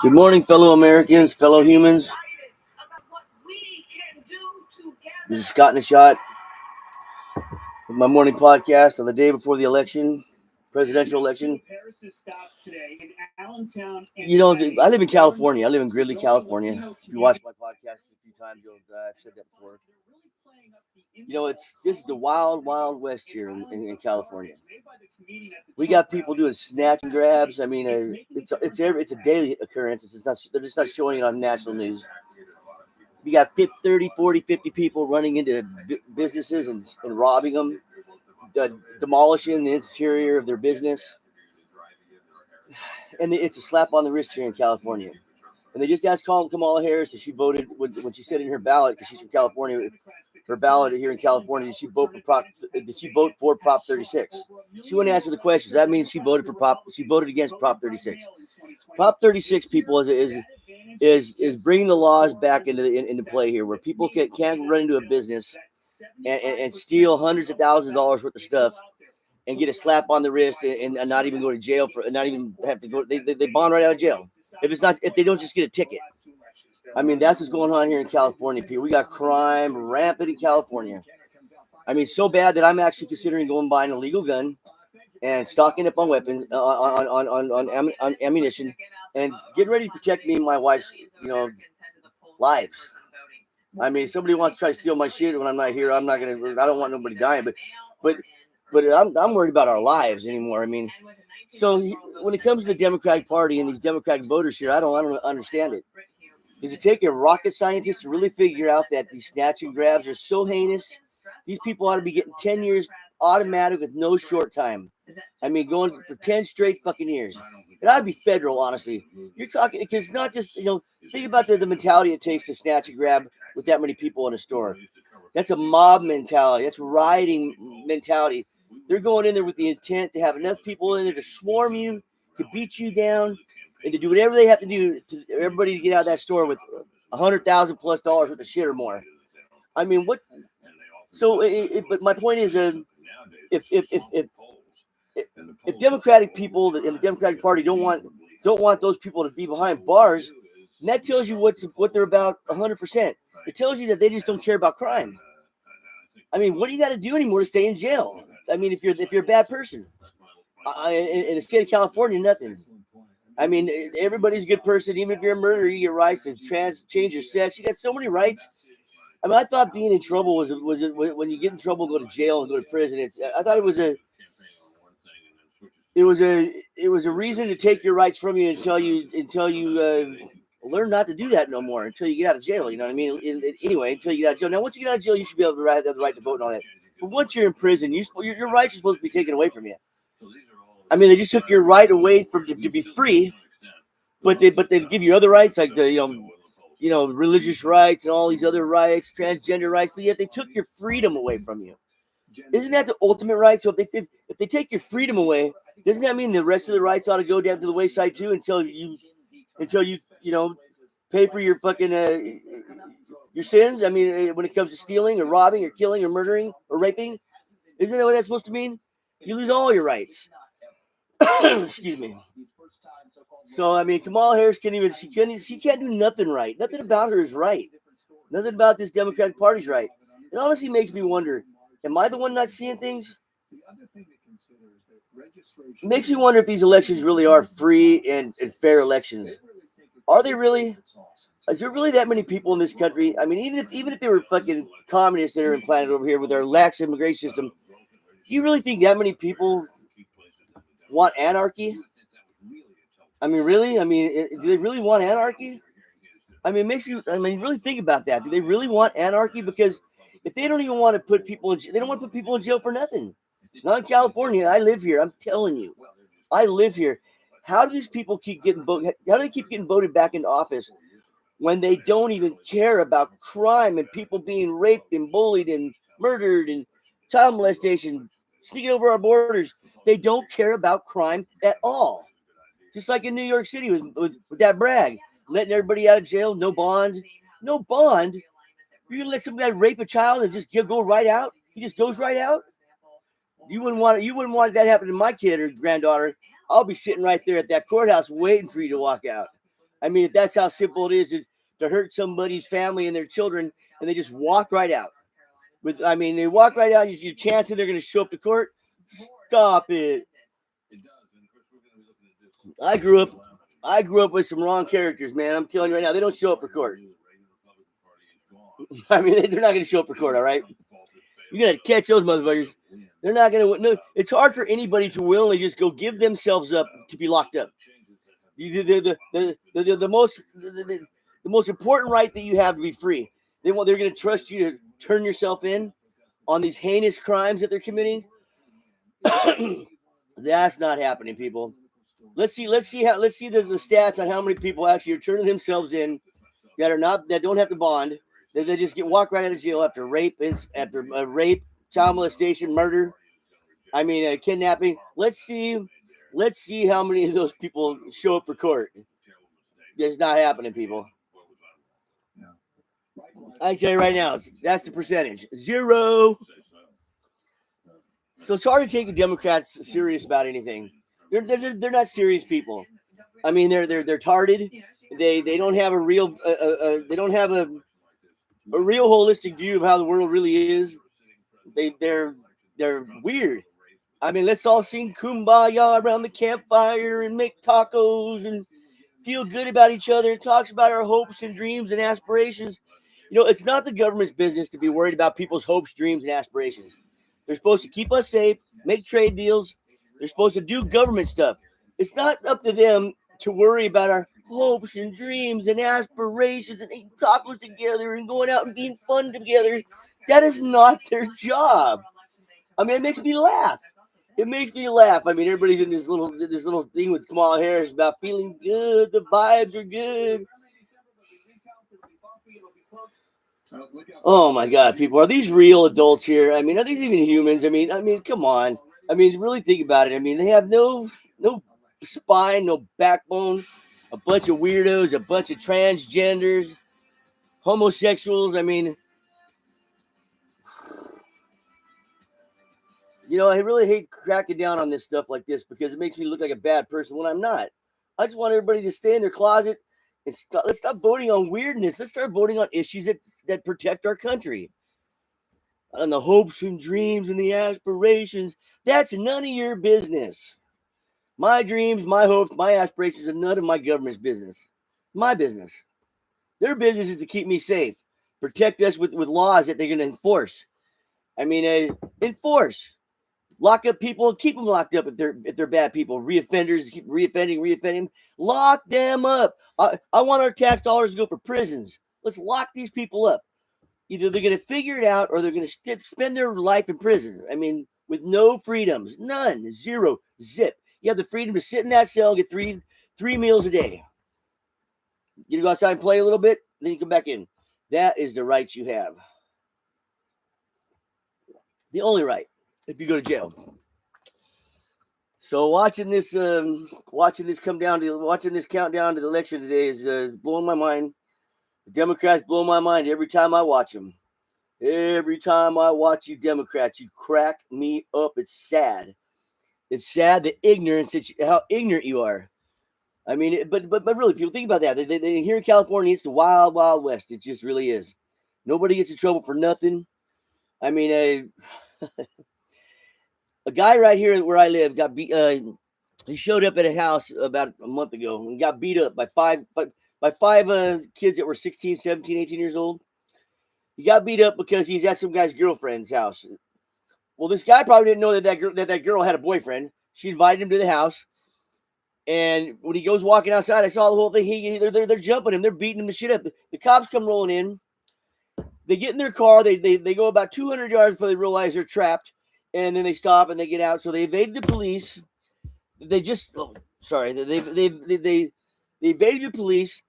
Good morning, fellow Americans, fellow humans. This is Scott in a Shot with my morning podcast on the day before the election, presidential election. You know, I live in California. I live in Gridley, California. If you watch my podcast a few times, I've said that before. You know, this is the wild, wild west here in California. We got people doing snatch and grabs. I mean, it's a daily occurrence. They're just not showing it on national news. You got 30, 40, 50 people running into businesses and robbing them, demolishing the interior of their business. And it's a slap on the wrist here in California. And they just asked Kamala Harris if she voted when she said in her ballot, because she's from California, her ballot here in California, did she vote for Prop 36? She wouldn't answer the questions. That means she voted against Prop 36. Prop 36, people, is bringing the laws back into play here, where people can't run into a business and steal hundreds of thousands of dollars worth of stuff and get a slap on the wrist and not even go to jail not even have to go. They bond right out of jail if they don't just get a ticket. I mean, that's what's going on here in California, people. We got crime rampant in California. I mean, so bad that I'm actually considering going and buying a legal gun and stocking up on weapons, on ammunition, and getting ready to protect me and my wife's, lives. I mean, if somebody wants to try to steal my shit when I'm not here, I don't want nobody dying, but I'm worried about our lives anymore. I mean, so when it comes to the Democratic Party and these Democratic voters here, I don't understand it. Does it take a rocket scientist to really figure out that these snatch and grabs are so heinous? These people ought to be getting 10 years automatic with no short time. I mean, going for 10 straight fucking years. It ought to be federal, honestly. You're talking, because it's not just, think about the mentality it takes to snatch and grab with that many people in a store. That's a mob mentality. That's rioting mentality. They're going in there with the intent to have enough people in there to swarm you, to beat you down, and to do whatever they have to do to everybody to get out of that store with $100,000+ worth of shit or more. I mean, what? So, but my point is, if Democratic people in the Democratic Party don't want those people to be behind bars, and that tells you what they're about 100%. It tells you that they just don't care about crime. I mean, what do you got to do anymore to stay in jail? I mean, if you're a bad person, in the state of California, nothing. I mean, everybody's a good person. Even if you're a murderer, you get rights to change your sex. You got so many rights. I mean, I thought being in trouble was when you get in trouble, go to jail and go to prison. I thought it was a reason to take your rights from you until you learn not to do that no more, until you get out of jail. You know what I mean? Anyway, until you get out of jail. Now, once you get out of jail, you should be able to have the right to vote and all that. But once you're in prison, your rights are supposed to be taken away from you. I mean, they just took your right away to be free, but they give you other rights, like the religious rights and all these other rights, transgender rights, but yet they took your freedom away from you. Isn't that the ultimate right? So if they take your freedom away, doesn't that mean the rest of the rights ought to go down to the wayside too until you pay for your fucking your sins? I mean, when it comes to stealing or robbing or killing or murdering or raping, isn't that what that's supposed to mean? You lose all your rights. Excuse me. So I mean, Kamala Harris she can't do nothing right. Nothing about her is right. Nothing about this Democratic Party's right. It honestly makes me wonder: am I the one not seeing things? It makes me wonder if these elections really are free and fair elections. Are they really? Is there really that many people in this country? I mean, even if they were fucking communists that are implanted over here with our lax immigration system, do you really think that many people want anarchy? I mean, really? I mean, do they really want anarchy? I mean, really think about that. Do they really want anarchy? Because if they don't even want to put people in, they don't want to put people in jail for nothing. Not in California. I live here. I'm telling you, I live here. How do these people keep getting voted? How do they keep getting voted back into office when they don't even care about crime and people being raped and bullied and murdered and child molestation sneaking over our borders? They don't care about crime at all. Just like in New York City with that Bragg, letting everybody out of jail, no bonds, no bond. You're gonna let some guy rape a child and just go right out? He just goes right out? You wouldn't want that to happen to my kid or granddaughter. I'll be sitting right there at that courthouse waiting for you to walk out. I mean, if that's how simple it is to hurt somebody's family and their children, and they just walk right out. They walk right out. Your chance that they're going to show up to court. Stop it. I grew up with some wrong characters, man. I'm telling you right now, they don't show up for court. I mean, they're not going to show up for court, all right? You got to catch those motherfuckers. They're not going to. No, it's hard for anybody to willingly just go give themselves up to be locked up. The most important right that you have to be free. They're going to trust you to turn yourself in on these heinous crimes that they're committing. That's not happening, people. Let's see the stats on how many people actually are turning themselves in that don't have to bond. They just walk right out of jail after rape, child molestation, murder. I mean, kidnapping. Let's see how many of those people show up for court. It's not happening, people. I tell you right now, that's the percentage. 0. So it's hard to take the Democrats serious about anything. They're not serious people. I mean, they're tarded. They don't have a real a real holistic view of how the world really is. They're weird. I mean, let's all sing Kumbaya around the campfire and make tacos and feel good about each other and talks about our hopes and dreams and aspirations. You know, it's not the government's business to be worried about people's hopes, dreams, and aspirations. They're supposed to keep us safe, make trade deals. They're supposed to do government stuff. It's not up to them to worry about our hopes and dreams and aspirations and eating tacos together and going out and being fun together. That is not their job. I mean, it makes me laugh. I mean, everybody's in this little thing with Kamala Harris about feeling good. The vibes are good. Oh my God, people, are these real adults here? I mean, are these even humans? I mean, come on. I mean, really think about it. I mean, they have no spine, no backbone. A bunch of weirdos, a bunch of transgenders, homosexuals. I mean, you know, I really hate cracking down on this stuff like this because it makes me look like a bad person when I'm not. I just want everybody to stay in their closet and let's stop voting on weirdness. Let's start voting on issues that protect our country. On the hopes and dreams and the aspirations, that's none of your business. My dreams, my hopes, my aspirations are none of my government's business. My business. Their business is to keep me safe, protect us with laws that they're going to enforce. I mean, enforce. Lock up people and keep them locked up if they're bad people. Reoffenders, keep reoffending. Lock them up. I want our tax dollars to go for prisons. Let's lock these people up. Either they're going to figure it out or they're going to spend their life in prison. I mean, with no freedoms. None. 0. Zip. You have the freedom to sit in that cell and get three meals a day. You go outside and play a little bit, then you come back in. That is the rights you have. The only right if you go to jail. So watching this countdown to the election today is blowing my mind. The Democrats blow my mind every time I watch them. Every time I watch you Democrats, you crack me up. It's sad. It's sad the ignorance, how ignorant you are. I mean, but really, people think about that. They here in California, it's the wild, wild west. It just really is. Nobody gets in trouble for nothing. I mean, a guy right here where I live got beat. He showed up at a house about a month ago and got beat up by five kids that were 16, 17, 18 years old. He got beat up because he's at some guy's girlfriend's house. Well, this guy probably didn't know that girl had a boyfriend. She invited him to the house. And when he goes walking outside, I saw the whole thing. They're jumping him. They're beating him to shit up. The cops come rolling in. They get in their car. They go about 200 yards before they realize they're trapped. And then they stop and they get out. So they evaded the police. They evaded the police.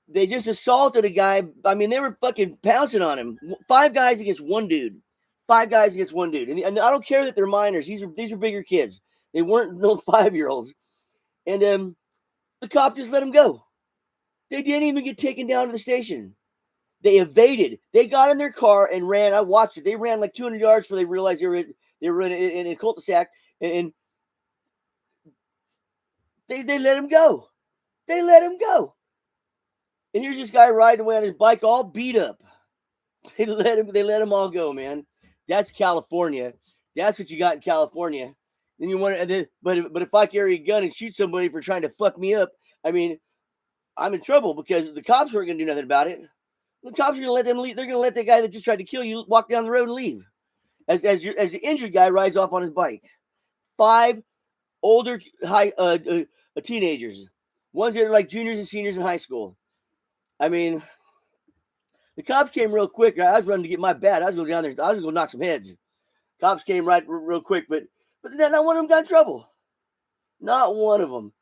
They just assaulted a guy. I mean, they were fucking pouncing on him. 5 guys against one dude. 5 guys against one dude. And I don't care that they're minors. These are bigger kids. They weren't no 5-year-olds. And the cop just let them go. They didn't even get taken down to the station. They evaded. They got in their car and ran. I watched it. They ran like 200 yards before they realized they were in a cul-de-sac. And They let him go. They let him go. And here's this guy riding away on his bike all beat up. They let him all go, man. That's California. That's what you got in California. Then you wonder, but if I carry a gun and shoot somebody for trying to fuck me up, I mean, I'm in trouble because the cops weren't going to do nothing about it. The cops are going to let them leave. They're going to let the guy that just tried to kill you walk down the road and leave. As the injured guy rides off on his bike. 5 older teenagers, ones that are like juniors and seniors in high school. I mean, the cops came real quick. I was running to get my bat. I was going down there. I was going to go knock some heads. Cops came right real quick, but not one of them got in trouble. Not one of them.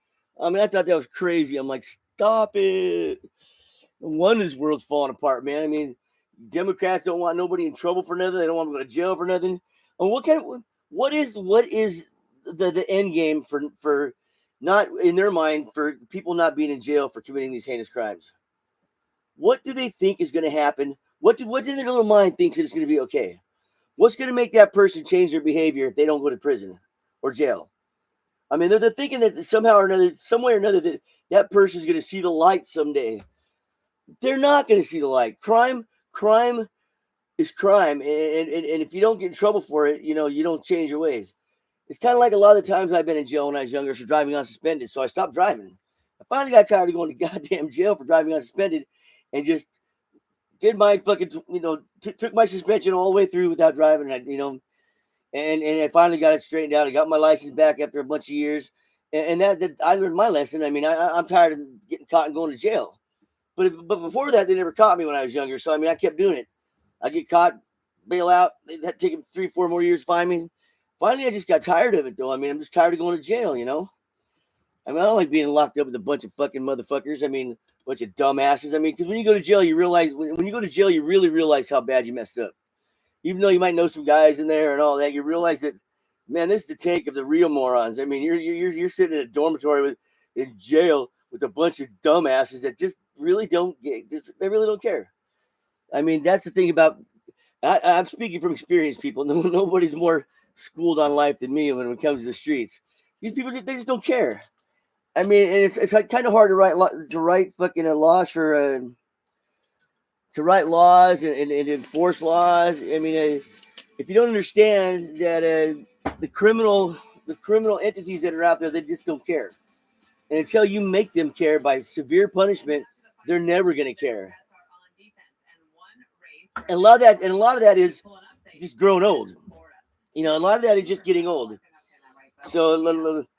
I mean, I thought that was crazy. I'm like, stop it. No wonder this world's falling apart, man. I mean, Democrats don't want nobody in trouble for nothing. They don't want to go to jail for nothing. And what is the end game for not in their mind for people not being in jail for committing these heinous crimes? What do they think is going to happen? What in their little mind thinks that it's going to be okay? What's going to make that person change their behavior if they don't go to prison or jail? I mean, they're thinking that somehow or another, some way or another, that person is going to see the light someday. They're not going to see the light. Crime is crime, and if you don't get in trouble for it, you don't change your ways. It's kind of like a lot of the times I've been in jail when I was younger for driving unsuspended, so I stopped driving. I finally got tired of going to goddamn jail for driving unsuspended, and just did my fucking, took my suspension all the way through without driving, and I finally got it straightened out. I got my license back after a bunch of years, and that I learned my lesson. I mean, I'm tired of getting caught and going to jail. But before that, they never caught me when I was younger. So, I mean, I kept doing it. I get caught, bail out. They had to take 3-4 more years to find me. Finally, I just got tired of it, though. I mean, I'm just tired of going to jail, I mean, I don't like being locked up with a bunch of fucking motherfuckers. I mean, a bunch of dumbasses. I mean, because when you go to jail, you realize, when you go to jail, you really realize how bad you messed up. Even though you might know some guys in there and all that, you realize that, man, this is the take of the real morons. I mean, you're sitting in a dormitory in jail with a bunch of dumbasses that just really don't get, they really don't care. I mean, that's the thing about, I'm speaking from experience, people. Nobody's more schooled on life than me when it comes to the streets. These people, they just don't care. I mean, and it's kind of hard to write fucking laws for, to write laws and enforce laws. I mean, if you don't understand that the criminal entities that are out there, they just don't care. And until you make them care by severe punishment, they're never going to care. And a lot of that is just growing old. A lot of that is just getting old. So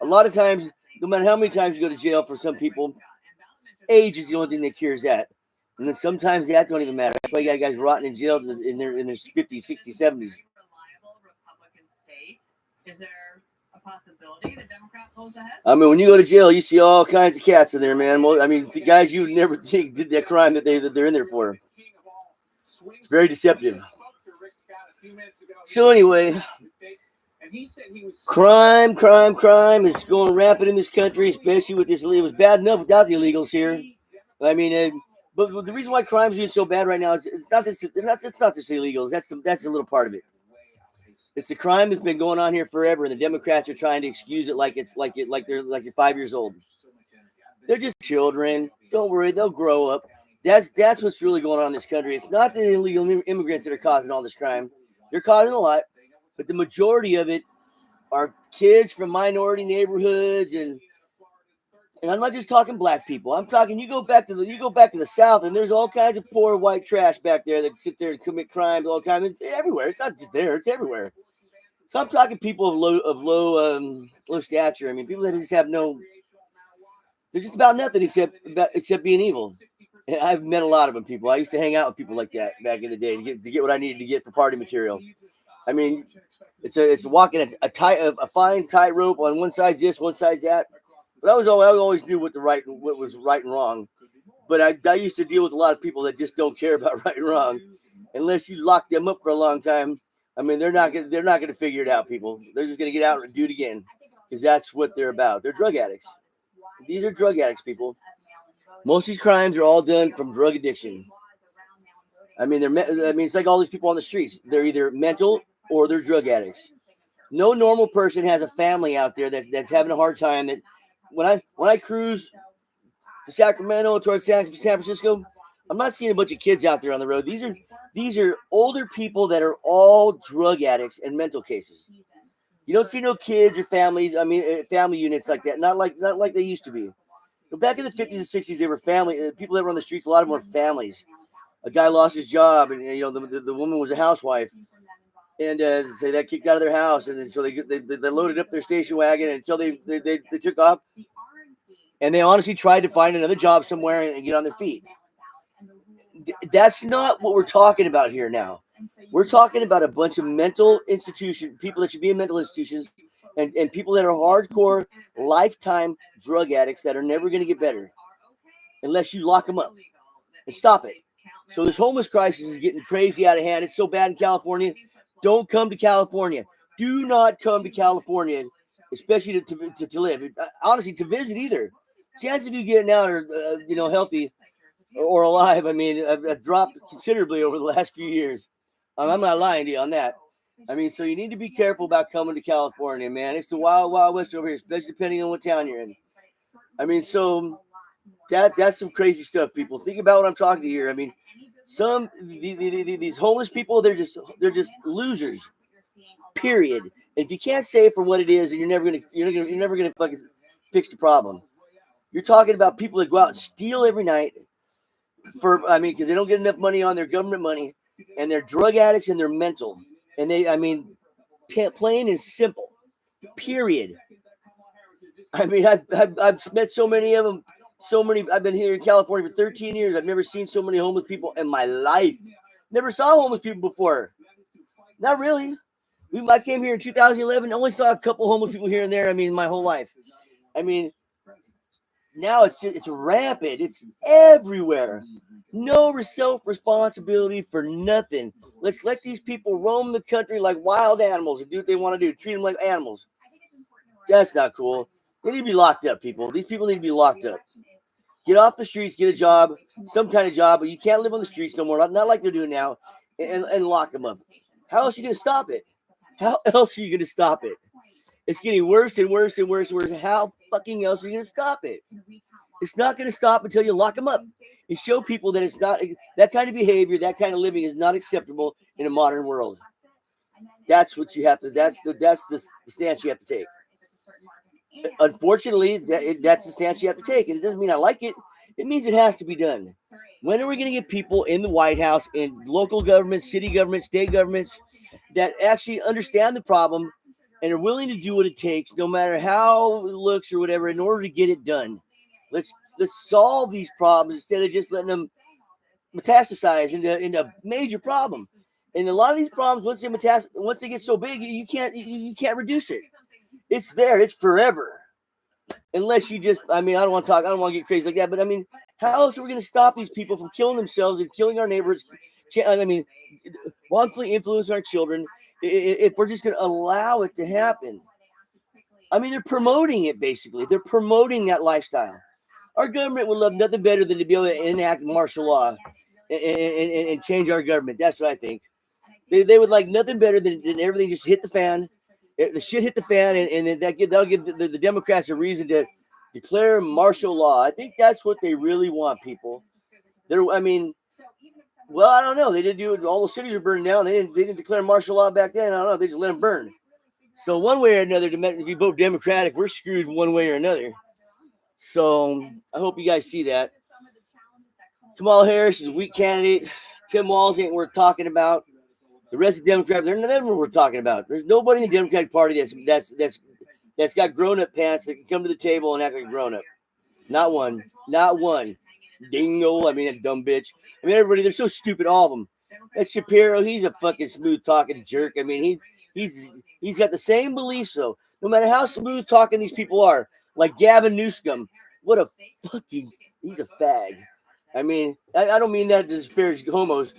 a lot of times, no matter how many times you go to jail, for some people, age is the only thing that cures that. And then sometimes that don't even matter. That's why you got guys rotting in jail in their 50s, 60s, 70s. Is there a possibility the Democrat pulls ahead? I mean, when you go to jail, you see all kinds of cats in there, man. I mean, the guys you would never think did that crime that they're in there for. It's very deceptive. So anyway, crime is going rampant in this country, especially with this. It was bad enough without the illegals here. I mean, but the reason why crime is doing so bad right now is it's not just illegals. That's a little part of it. It's the crime that's been going on here forever, and the Democrats are trying to excuse it like you're 5 years old. They're just children. Don't worry, they'll grow up. That's what's really going on in this country. It's not the illegal immigrants that are causing all this crime. They're causing a lot, but the majority of it are kids from minority neighborhoods, and I'm not just talking black people. I'm talking you go back to the South, and there's all kinds of poor white trash back there that sit there and commit crimes all the time. It's everywhere. It's not just there. It's everywhere. So I'm talking people of low stature. I mean, people that just have they're just about nothing except being evil. And I've met a lot of them people. I used to hang out with people like that back in the day to get what I needed to get for party material. I mean, it's walking a fine tightrope. On one side's this, one side's that. But I always knew what was right and wrong. But I used to deal with a lot of people that just don't care about right and wrong, unless you lock them up for a long time. I mean, they're not going to figure it out, people. They're just going to get out and do it again, because that's what they're about. They're drug addicts. These are drug addicts, people. Most of these crimes are all done from drug addiction. I mean, it's like all these people on the streets. They're either mental or they're drug addicts. No normal person has a family out there that's having a hard time, when I cruise to Sacramento towards San Francisco, I'm not seeing a bunch of kids out there on the road. These are older people that are all drug addicts and mental cases. You don't see no kids or families. I mean, family units like that. Not like they used to be. But back in the 50s and 60s, they were family. People that were on the streets, a lot of them were families. A guy lost his job, and the woman was a housewife, and so they got kicked out of their house, and then so they loaded up their station wagon until they took off, and they honestly tried to find another job somewhere and get on their feet. That's not what we're talking about here now. We're talking about a bunch of mental institution people that should be in mental institutions, and people that are hardcore lifetime drug addicts that are never going to get better unless you lock them up and stop it. So this homeless crisis is getting crazy out of hand. It's so bad in California. Don't come to California. Do not come to California, especially to live. Honestly, to visit either. Chances of you getting out are healthy or alive. I mean, I've dropped considerably over the last few years. I'm not lying to you on that. I mean, so you need to be careful about coming to California, man. It's the wild, wild west over here, especially depending on what town you're in. I mean, so that's some crazy stuff, people. Think about what I'm talking to here. I mean, these homeless people, they're just losers. Period. And if you can't say it for what it is, then you're never gonna fucking fix the problem. You're talking about people that go out and steal every night because they don't get enough money on their government money, and they're drug addicts and they're mental. And plain and simple. Period. I mean, I've met so many of them. I've been here in California for 13 years. I've never seen so many homeless people in my life. Never saw homeless people before. Not really. I came here in 2011. I only saw a couple homeless people here and there. I mean, my whole life. I mean, now it's rampant. It's everywhere. No self-responsibility for nothing. Let's let these people roam the country like wild animals and do what they want to do. Treat them like animals. That's not cool. They need to be locked up, people. These people need to be locked up. Get off the streets, get a job, some kind of job, but you can't live on the streets no more. Not like they're doing now, and lock them up. How else are you going to stop it? How else are you going to stop it? It's getting worse and worse and worse and worse. How fucking else are you going to stop it? It's not going to stop until you lock them up and show people that it's not that kind of behavior, that kind of living is not acceptable in a modern world. That's what you have to. That's the stance you have to take. Unfortunately, that's the stance you have to take, and it doesn't mean I like it. It means it has to be done. When are we going to get people in the White House, in local governments, city governments, state governments that actually understand the problem and are willing to do what it takes, no matter how it looks or whatever, in order to get it done? Let's solve these problems instead of just letting them metastasize into a major problem. And a lot of these problems, once they get so big, you can't reduce it. It's there. It's forever. Unless you just, I don't want to get crazy like that, but I mean, how else are we going to stop these people from killing themselves and killing our neighbors? Wrongfully influence our children if we're just going to allow it to happen. I mean, they're promoting it, basically. They're promoting that lifestyle. Our government would love nothing better than to be able to enact martial law and change our government. That's what I think. They would like nothing better than everything just hit the fan. The shit hit the fan, and that'll give the Democrats a reason to declare martial law. I think that's what they really want, people. I don't know. They didn't do it. All the cities are burning down. They didn't declare martial law back then. I don't know. They just let them burn. So one way or another, if you vote Democratic, we're screwed one way or another. So I hope you guys see that. Kamala Harris is a weak candidate. Tim Walz ain't worth talking about. The rest of the Democrats, they're never worth talking about. There's nobody in the Democratic Party that's got grown-up pants that can come to the table and act like a grown-up. Not one. Not one. Dingo. That dumb bitch. Everybody, they're so stupid, all of them. That Shapiro, he's a fucking smooth-talking jerk. He's got the same beliefs, though. No matter how smooth-talking these people are. Like Gavin Newsom. What a fucking... He's a fag. I don't mean that to disparage homos,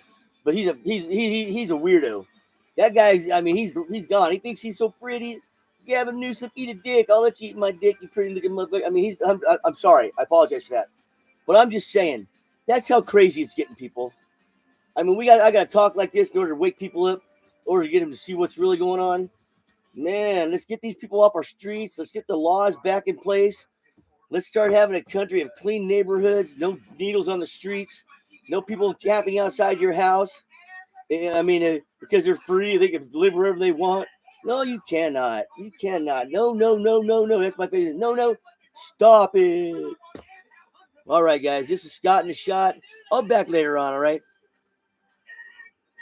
but he's a weirdo. That guy's, he's gone. He thinks he's so pretty. Gavin Newsom, eat a dick. I'll let you eat my dick, you pretty looking motherfucker. I'm sorry. I apologize for that. But I'm just saying, that's how crazy it's getting, people. I got to talk like this in order to wake people up, in order to get them to see what's really going on. Man, let's get these people off our streets. Let's get the laws back in place. Let's start having a country of clean neighborhoods, no needles on the streets, no people camping outside your house. I mean, because they're free, they can live wherever they want. No, you cannot. You cannot. No, no, no, no, no. That's my favorite. No, no. Stop it. All right, guys. This is Scott in the Shot. I'll be back later on, all right?